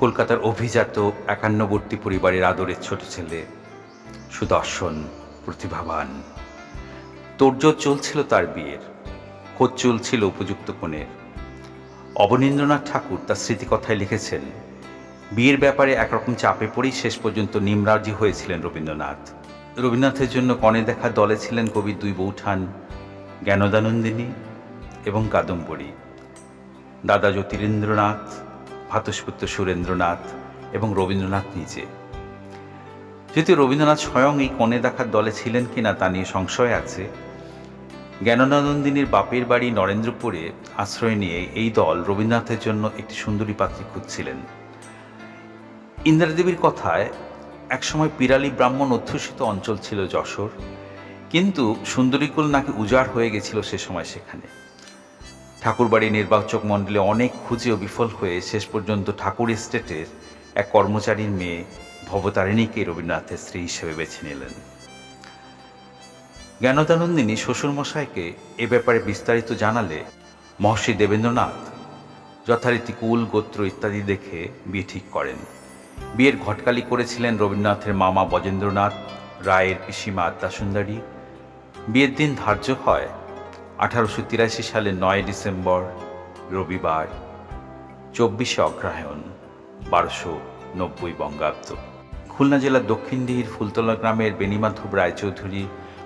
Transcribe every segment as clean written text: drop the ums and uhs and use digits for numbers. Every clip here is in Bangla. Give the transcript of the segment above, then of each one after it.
কলকাতার অভিজাত একান্নবর্তী পরিবারের আদরের ছোট ছেলে, সুদর্শন, প্রতিভাবান। তোড়জোড় চলছিল তার বিয়ের, খোঁজ চলছিল উপযুক্ত কনের। অবনীন্দ্রনাথ ঠাকুর তার স্মৃতিকথায় লিখেছেন, বিয়ের ব্যাপারে একরকম চাপে পড়েই শেষ পর্যন্ত নিমরাজি হয়েছিলেন রবীন্দ্রনাথ। রবীন্দ্রনাথের জন্য কনে দেখার দলে ছিলেন কবির দুই বৌঠান, জ্ঞানদানন্দিনী এবং কাদম্বরী, দাদা জ্যোতিরেন্দ্রনাথ, ভ্রাতুষ্পুত্র সুরেন্দ্রনাথ এবং রবীন্দ্রনাথ নিজে। যদিও রবীন্দ্রনাথ স্বয়ং এই কনে দেখার দলে ছিলেন কিনা তা নিয়ে সংশয় আছে। জ্ঞানদানন্দিনীর বাপের বাড়ি নরেন্দ্রপুরে আশ্রয় নিয়ে এই দল রবীন্দ্রনাথের জন্য একটি সুন্দরী পাত্রী খুঁজছিলেন। ইন্দিরাদেবীর কথায় একসময় পিরালি ব্রাহ্মণ অধ্যুষিত অঞ্চল ছিল যশোর, কিন্তু সুন্দরীকুল নাকি উজাড় হয়ে গেছিল সে সময় সেখানে। ঠাকুরবাড়ি নির্বাচক মণ্ডলে অনেক খুঁজেও বিফল হয়ে শেষ পর্যন্ত ঠাকুর এস্টেটের এক কর্মচারীর মেয়ে ভবতারিণীকে রবীন্দ্রনাথের স্ত্রী হিসেবে বেছে নিলেন। জ্ঞানদানন্দিনী শ্বশুরমশাইকে এ ব্যাপারে বিস্তারিত জানালে মহর্ষি দেবেন্দ্রনাথ যথারীতি কুল, গোত্র ইত্যাদি দেখে বিয়ে ঠিক করেন। বিয়ের ঘটকালি করেছিলেন রবীন্দ্রনাথের মামা বজেন্দ্রনাথ, রায়ের পিসিমা আদ্যাসুন্দরী। বিয়ের দিন ধার্য হয় 1883 সালের 9 ডিসেম্বর, রবিবার, 24শে অগ্রহায়ণ, 1290 বঙ্গাব্দ। খুলনা জেলার দক্ষিণদিহির ফুলতলা গ্রামের বেণীমাধব রায়চৌধুরী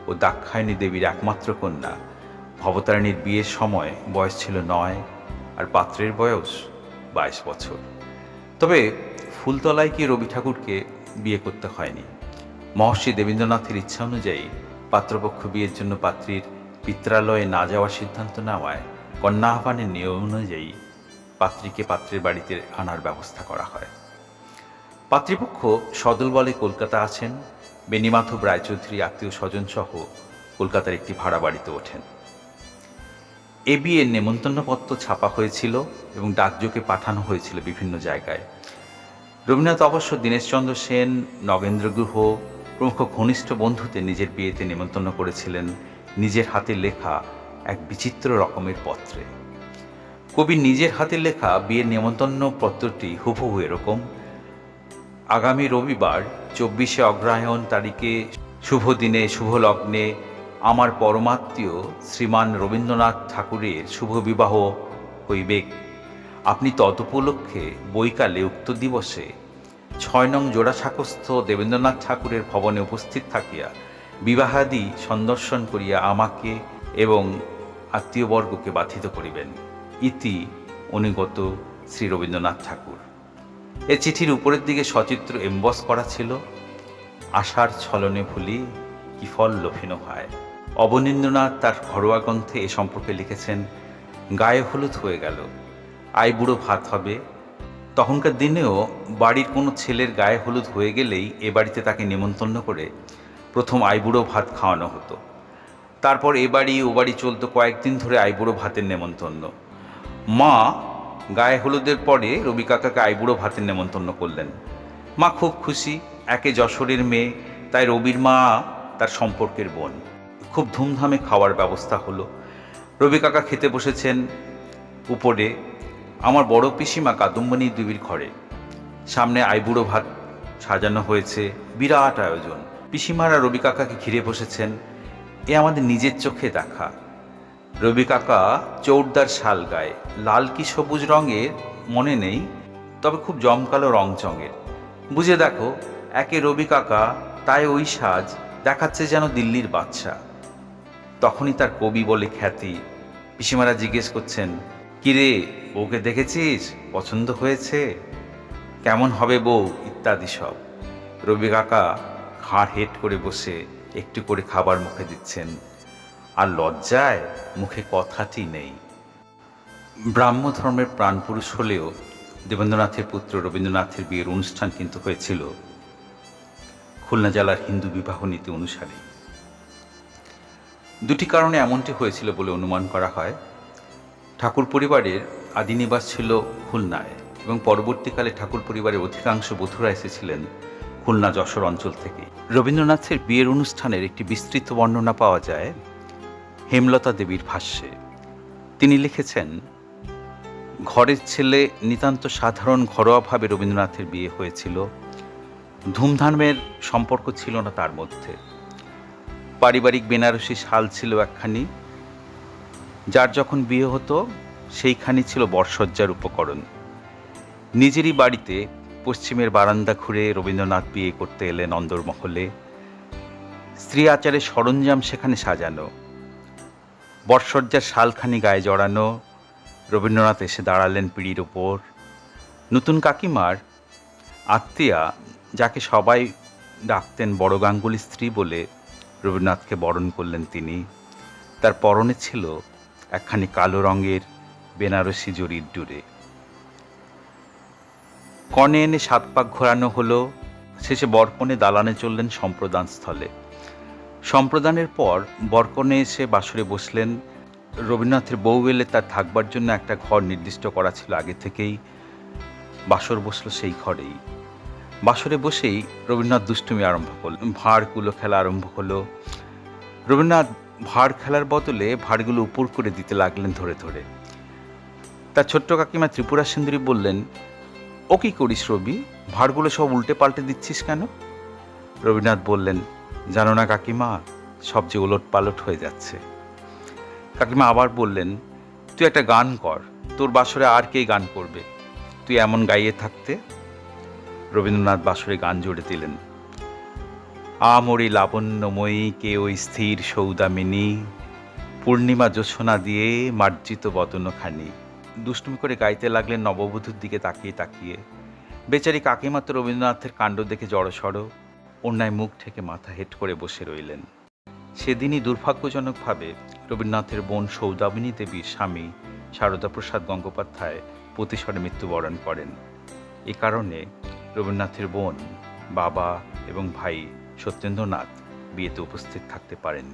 ও দাক্ষায়ণী দেবীর একমাত্র কন্যা ভবতারিণীর বিয়ের সময় বয়স ছিল 9 আর পাত্রের বয়স 22 বছর। তবে ফুলতলায় কি রবি ঠাকুরকে বিয়ে করতে হয়নি। মহর্ষি দেবেন্দ্রনাথের ইচ্ছা অনুযায়ী পাত্রপক্ষ বিয়ের জন্য পাত্রীর পিত্রালয়ে না যাওয়ার সিদ্ধান্ত নেওয়ায় কন্যা আহ্বানের নিয়ম অনুযায়ী পাত্রীকে পাত্রের বাড়িতে আনার ব্যবস্থা করা হয়। পাত্রীপক্ষ সদল বলে কলকাতা আছেন। বেণীমাধব রায়চৌধুরী আত্মীয় স্বজন সহ কলকাতার একটি ভাড়া বাড়িতে ওঠেন। এ বিয়ের নেমন্তন্নপত্র ছাপা হয়েছিল এবং ডাকযোগে পাঠানো হয়েছিল বিভিন্ন জায়গায়। রবীন্দ্রনাথ অবশ্য দীনেশচন্দ্র সেন, নগেন্দ্র গুহ প্রমুখ ঘনিষ্ঠ বন্ধুতে নিজের বিয়েতে নেমন্তন্ন করেছিলেন নিজের হাতে লেখা এক বিচিত্র রকমের পত্রে। কবি নিজের হাতে লেখা বিয়ের নেমন্তন্ন পত্রটি হুবহু এরকম: আগামী রবিবার 24শে অগ্রহায়ণ তারিখে শুভ দিনে শুভ লগ্নে আমার পরমাত্মীয় শ্রীমান রবীন্দ্রনাথ ঠাকুরের শুভ বিবাহ হইবে। আপনি তদুপলক্ষে বৈকালে উক্ত দিবসে 6 নং জোড়াসাঁকোস্থ দেবেন্দ্রনাথ ঠাকুরের ভবনে উপস্থিত থাকিয়া বিবাহাদি সন্দর্শন করিয়া আমাকে এবং আত্মীয়বর্গকে বাধিত করিবেন। ইতি অনুগত শ্রী রবীন্দ্রনাথ ঠাকুর। এ চিঠির উপরের দিকে সচিত্র এমবস করা ছিল, আশার ছলনে ভুলি কি ফল লোভিন হয়। অবনীন্দ্রনাথ তার ঘরোয়া গ্রন্থে এ সম্পর্কে লিখেছেন, গায়ে হলুদ হয়ে গেল, আইবুড়ো ভাত হবে। তখনকার দিনেও বাড়ির কোনো ছেলের গায়ে হলুদ হয়ে গেলেই এ বাড়িতে তাকে নিমন্ত্রণ করে প্রথম আইবুড়ো ভাত খাওয়ানো হতো। তারপর এ বাড়ি ও বাড়ি চলতো কয়েকদিন ধরে আইবুড়ো ভাতের নেমন্তন্ন। মা গায়ে হলুদের পরে রবি কাকাকে আইবুড়ো ভাতের নেমন্তন্ন করলেন। মা খুব খুশি, একে যশোরের মেয়ে, তাই রবির মা তার সম্পর্কের বোন। খুব ধুমধামে খাওয়ার ব্যবস্থা হলো। রবি কাকা খেতে বসেছেন উপরে, আমার বড় পিসিমা কাদম্বনী দেবীর ঘরে। সামনে আইবুড়ো ভাত সাজানো হয়েছে, বিরাট আয়োজন। পিসিমারা রবি কাকাকে ঘিরে বসেছেন। এ আমাদের নিজের চোখে দেখা। রবি কাকা চৌড়দার শাল গায়ে, লাল কি সবুজ রঙের মনে নেই, তবে খুব জমকালো রং চঙের। বুঝে দেখো, একে রবি কাকা, তাই ওই সাজ, দেখাচ্ছে যেন দিল্লির বাদশা। তখনই তার কবি বলে খ্যাতি। পিসিমারা জিজ্ঞেস করছেন, কিরে বউকে দেখেছিস, পছন্দ হয়েছে, কেমন হবে বউ, ইত্যাদি সব। রবি কাকা ঘাড় হেট করে বসে একটু করে খাবার মুখে দিচ্ছেন, আর লজ্জায় মুখে কথাটি নেই। ব্রাহ্ম ধর্মের প্রাণপুরুষ হলেও দেবেন্দ্রনাথের পুত্র রবীন্দ্রনাথের বিয়ের অনুষ্ঠান কিন্তু হয়েছিল খুলনা জেলার হিন্দু বিবাহ নীতি অনুসারে। দুটি কারণে এমনটি হয়েছিল বলে অনুমান করা হয়। ঠাকুর পরিবারের আদিনিবাস ছিল খুলনায় এবং পরবর্তীকালে ঠাকুর পরিবারের অধিকাংশ বধূরা এসেছিলেন খুলনা যশোর অঞ্চল থেকে। রবীন্দ্রনাথের বিয়ের অনুষ্ঠানের একটি বিস্তৃত বর্ণনা পাওয়া যায় হেমলতা দেবীর ভাষ্যে। তিনি লিখেছেন, ঘরের ছেলে, নিতান্ত সাধারণ ঘরোয়াভাবে রবীন্দ্রনাথের বিয়ে হয়েছিল। ধুমধামের সম্পর্ক ছিল না তার মধ্যে। পারিবারিক বেনারসি শাল ছিল একখানি, যার যখন বিয়ে হতো সেইখানি ছিল বরসজ্জার উপকরণ। নিজেরই বাড়িতে পশ্চিমের বারান্দা ঘুরে রবীন্দ্রনাথ বিয়ে করতে এলেন অন্দরমহলে। স্ত্রী আচারের সরঞ্জাম সেখানে সাজানো, বরসজ্জার শালখানি গায়ে জড়ানো। রবীন্দ্রনাথ এসে দাঁড়ালেন পিঁড়ির ওপর। নতুন কাকিমার আত্মীয়া, যাকে সবাই ডাকতেন বড় গাঙ্গুলি স্ত্রী বলে, রবীন্দ্রনাথকে বরণ করলেন তিনি। তার পরনে ছিল একখানি কালো রঙের বেনারসি জরির ডুরে। কনে এনে 7 পাক ঘোরানো হলো। শেষে বরকনে দালানে চললেন সম্প্রদান স্থলে। সম্প্রদানের পর বরকনে এসে বাসরে বসলেন। রবীন্দ্রনাথের বউ এলে তার থাকবার জন্য একটা ঘর নির্দিষ্ট করা ছিল আগে থেকেই। বাসর বসল সেই ঘরেই। বাসরে বসেই রবীন্দ্রনাথ দুষ্টুমি আরম্ভ করলেন। ভাঁড়গুলো খেলা আরম্ভ হলো। রবীন্দ্রনাথ ভাঁড় খেলার বদলে ভাঁড়গুলো উপর করে দিতে লাগলেন ধরে ধরে। তার ছোট্ট কাকিমা ত্রিপুরা সুন্দরী বললেন, ও কি করিস রবি, ভাঁড়গুলো সব উল্টে পাল্টে দিচ্ছিস কেন? রবীন্দ্রনাথ বললেন, জানো না কাকিমা, সব যে ওলট পালট হয়ে যাচ্ছে। কাকিমা আবার বললেন, তুই একটা গান কর, তোর বাসরে আর কে গান করবে, তুই এমন গাইয়ে থাকতে। রবীন্দ্রনাথ বাসরে গান জুড়ে দিলেন, আমরি লাবণ্যময়ী কে ওই স্থির সৌদামিনী, পূর্ণিমা জ্যোৎস্না দিয়ে মার্জিত বদনখানি। দুষ্টুমি করে গাইতে লাগলেন নববধূর দিকে তাকিয়ে তাকিয়ে। বেচারি কাকিমা তো রবীন্দ্রনাথের কাণ্ড দেখে জড়সড়, অন্যায় মুখ ঠেকে মাথা হেঁট করে বসে রইলেন। সেদিনই দুর্ভাগ্যজনকভাবে রবীন্দ্রনাথের বোন সৌদামিনী দেবীর স্বামী সারদা প্রসাদ গঙ্গোপাধ্যায় প্রতিশরে মৃত্যুবরণ করেন। এ কারণে রবীন্দ্রনাথের বোন, বাবা এবং ভাই সত্যেন্দ্রনাথ বিয়েতে উপস্থিত থাকতে পারেননি।